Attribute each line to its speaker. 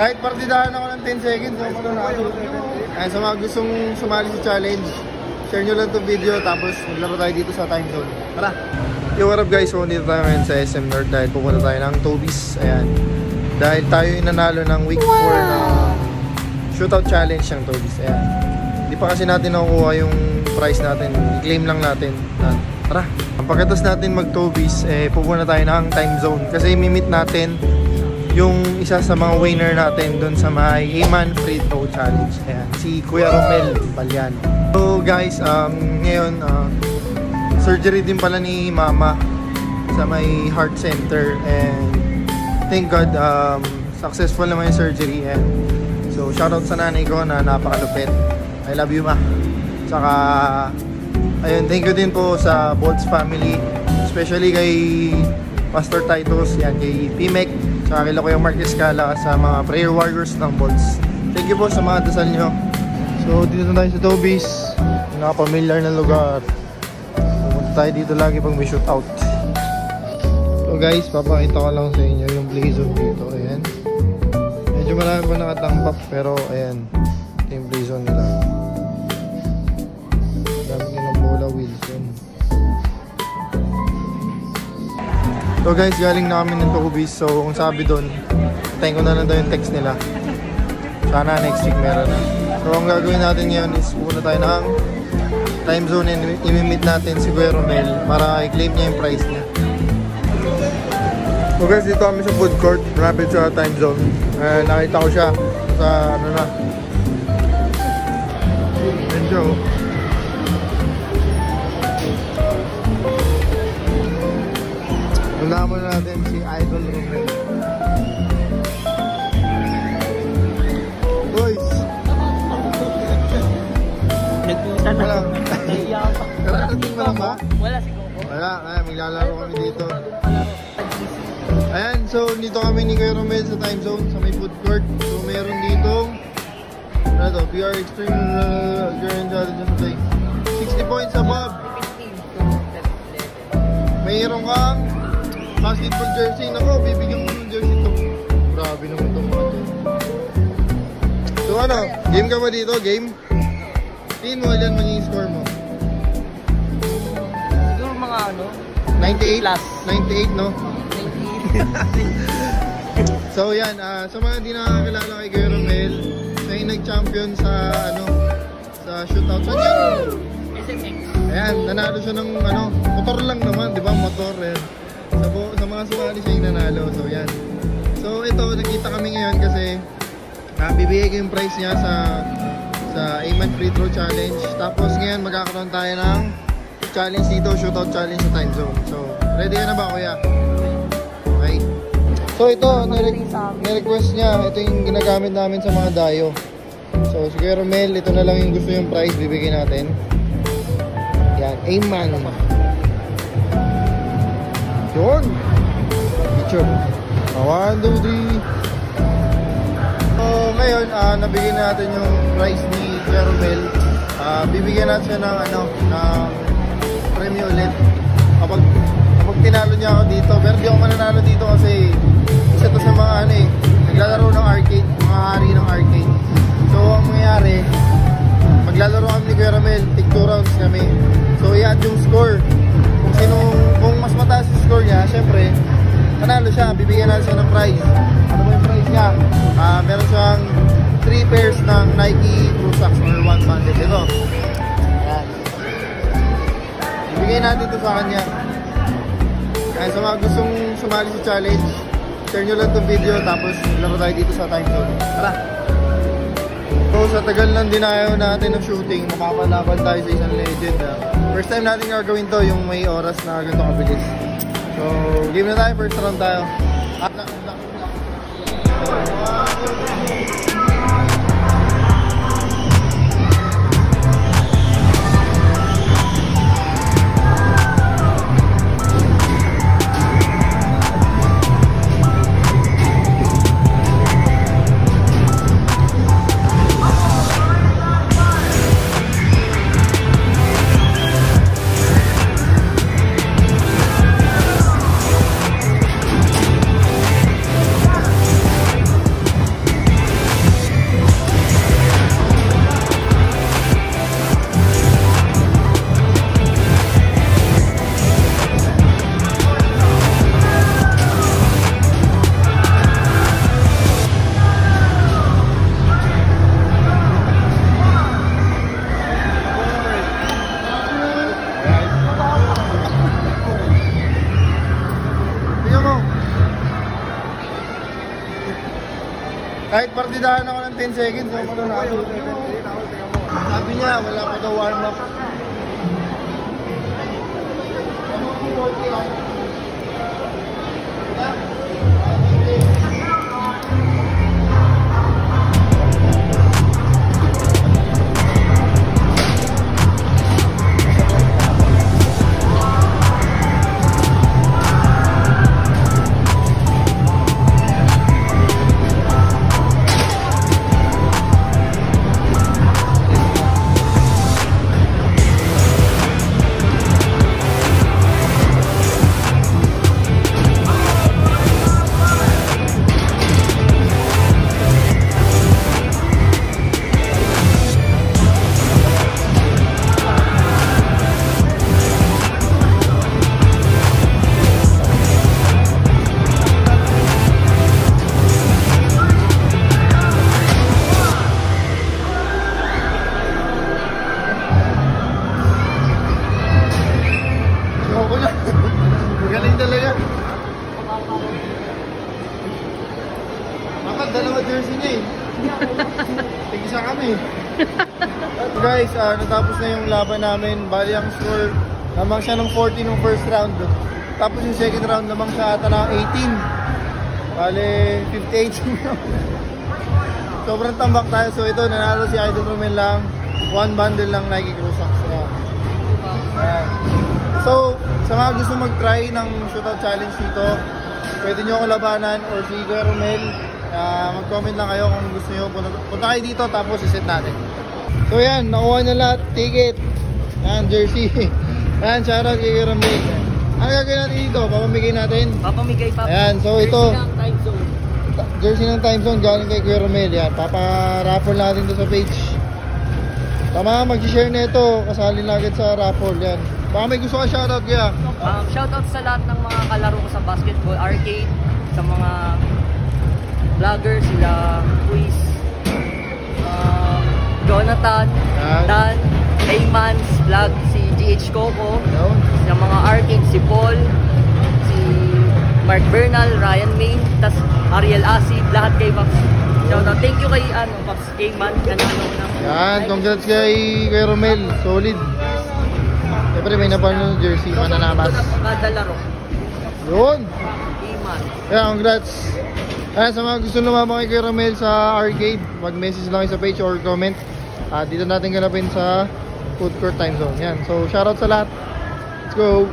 Speaker 1: Kahit partidahan ako ng 10 seconds, so mananalo. Ay, sa mga gustong sumali sa challenge, share nyo lang itong video, tapos maglaro tayo dito sa time zone. Tara! Yo, what up guys? So, dito tayo ngayon sa SM North dahil pupunta tayo ng Toby's. Ayan. Dahil tayo yung nanalo ng week 4 na shootout challenge ng Toby's. Ayan. Hindi pa kasi natin nakukuha yung prize natin. I-claim lang natin. Tara! Ang pagkatas natin mag-Toby's, pupunta tayo ng time zone. Kasi imimit natin yung isa sa mga winner natin doon sa may A-Man Free Throw Challenge. Ayan, si Kuya Romel Balyan. So guys, ngayon surgery din pala ni Mama sa may heart center, and thank God successful naman yung surgery. And so shoutout sa nanay ko na napakalupit. I love you, Ma. Saka ayun, thank you din po sa Bolts family, especially kay Pastor Titus, yan, kay Pimek, sa kila Kuya Mark Escala, sa mga prayer warriors ng Bolts. Thank you po sa mga dasal nyo. So dito na tayo sa Toby's, napamilyar na lugar. Pumunta tayo dito lagi pag may shootout. So guys, papakita ko lang sa inyo yung play zone dito. Ayan, medyo marami pa nakatampap, pero ayan, ito yung play zone nila. Dami nilang bola, Wilson. So guys, galing na kami ng Toby's. So kung sabi doon, tayo ko na lang daw yung text nila. Sana next week meron na. So ang gagawin natin ngayon is pupunta tayo ng time zone and imimit natin si Kuya Romel para i-claim niya yung prize niya. So guys, dito kami sa food court, malapit sa time zone. Nakita ko siya sa ano na. Yan siya, oh. Nalaman natin si Idol Romel. Boys!
Speaker 2: Nagpunta na lang.
Speaker 1: Kararating ba lang ba?
Speaker 2: Wala si Coco.
Speaker 1: Wala, maglalaro kami dito. Ayan, so dito kami ni Kuya Romel sa time zone, sa may food court. So meron dito, ano to, PR Extreme Grand Challenge Play. 60 points above. Mayroon kang basketball jersey. Nako, bibigyan mo ng jersey to. Grabe naman ito mga to. So ano, game ka ba dito? Game? Tingin mo ilan magiging score mo?
Speaker 2: Siguro mga ano?
Speaker 1: 98
Speaker 2: plus.
Speaker 1: 98, no? 98. So yan, sa mga di nakakilala kay Kuya Romel, siya yung nag-champion sa ano, sa shootout. Saan yan?
Speaker 2: SMX.
Speaker 1: Ayan, nanalo siya ng ano, motor lang naman, di ba? Motor, yan. Sa mga sumali siya yung nanalo. So yan. So ito, nakita kami ngayon kasi bibigay ko yung prize niya sa A-Man Free Throw Challenge. Tapos ngayon magkakaroon tayo ng challenge dito, shootout challenge sa time zone. So ready ka na ba, Kuya? Okay. So ito, nirequest niya, ito yung ginagamit namin sa mga dayo. So si Kuya Romel, ito na lang yung gusto yung prize bibigay natin. Yan, A-Man. Yun! Picture. 1, 2, 3. So ngayon, nabigyan natin yung prize ni Kuya Romel. Bibigyan natin siya ng ano, ng premium ulit kapag tinalo niya ako dito. Pero di ako mananalo dito kasi isa to sa mga ano naglalaro ng arcade, mga hari ng arcade. So ang mangyayari, maglalaro kami ni Kuya Romel, take 2 rounds kami. So i-add yung score. Kung mas mataas yung score niya, syempre panalo siya, bibigyan natin siya ng prize. Ano ba yung prize niya? Meron siyang 3 pairs ng Nike True Socks or 1 bundle. Ito. Ayan. Bibigyan natin ito sa kanya. Kaya sa mga gustong sumali sa challenge, share nyo lang itong video, tapos laro tayo dito sa time zone. Tara! So sa tagal ng dinayo natin ng shooting, mapapalaban tayo sa isang legend. First time natin gagawin to, yung may oras na ganito kabilis. So game na tayo, first round tayo. Kahit partidahan ako ng 10 seconds, so mananalo. Sabi niya, wala pa daw warm up. Galing talaga. Bakit dalawa jersey niya eh. Tig-isa kami. At guys, natapos na yung laban namin. Bali ang score, lamang siya ng 40 nung first round. Tapos yung second round, lamang siya ata ng 18. Bali, 58. Sobrang tambak tayo. So ito, nanalo si Idol Romel lang. One bundle lang Nike Cross Socks. Ayan. So, sa mga gusto mag-try ng shootout challenge dito, pwede nyo ako labanan or si Kuya Romel. Mag-comment lang kayo kung gusto nyo. Punta kayo dito tapos iset natin. So yan, nakuha na lahat. Ticket. Yan, jersey. Yan, shoutout kay Kuya Romel. Ano gagawin natin dito? Papamigay natin?
Speaker 2: Papamigay pa.
Speaker 1: Ayan, so ito.
Speaker 2: Jersey ng time zone.
Speaker 1: Jersey ng time zone galing kay Kuya Romel. Yan, paparaffle natin to sa page. Tama, mag-share na ito. Kasali na agad sa raffle. Yan. Baka may gusto ka shoutout kaya?
Speaker 2: Shoutout sa lahat ng mga kalaro ko sa basketball arcade, sa mga vlogger, sila Quiz, Jonathan, Dan, Raymans Vlog, si GH Coco, sa mga arcade, si Paul, si Mark Bernal, Ryan Main, tas Ariel Asib, lahat kay Paps. Shoutout. Thank you kay Paps Kayman.
Speaker 1: Yan, congrats kay Kuya Romel. Solid. Siyempre may napano ng jersey, mananabas.
Speaker 2: Kada laro.
Speaker 1: Yun!
Speaker 2: Iman.
Speaker 1: Kaya congrats. Kaya sa mga gusto lumabang kay Kuya Romel sa arcade, mag-message lang kayo sa page or comment. Dito natin ganapin sa food court time zone. Yan. So shoutout sa lahat. Let's go!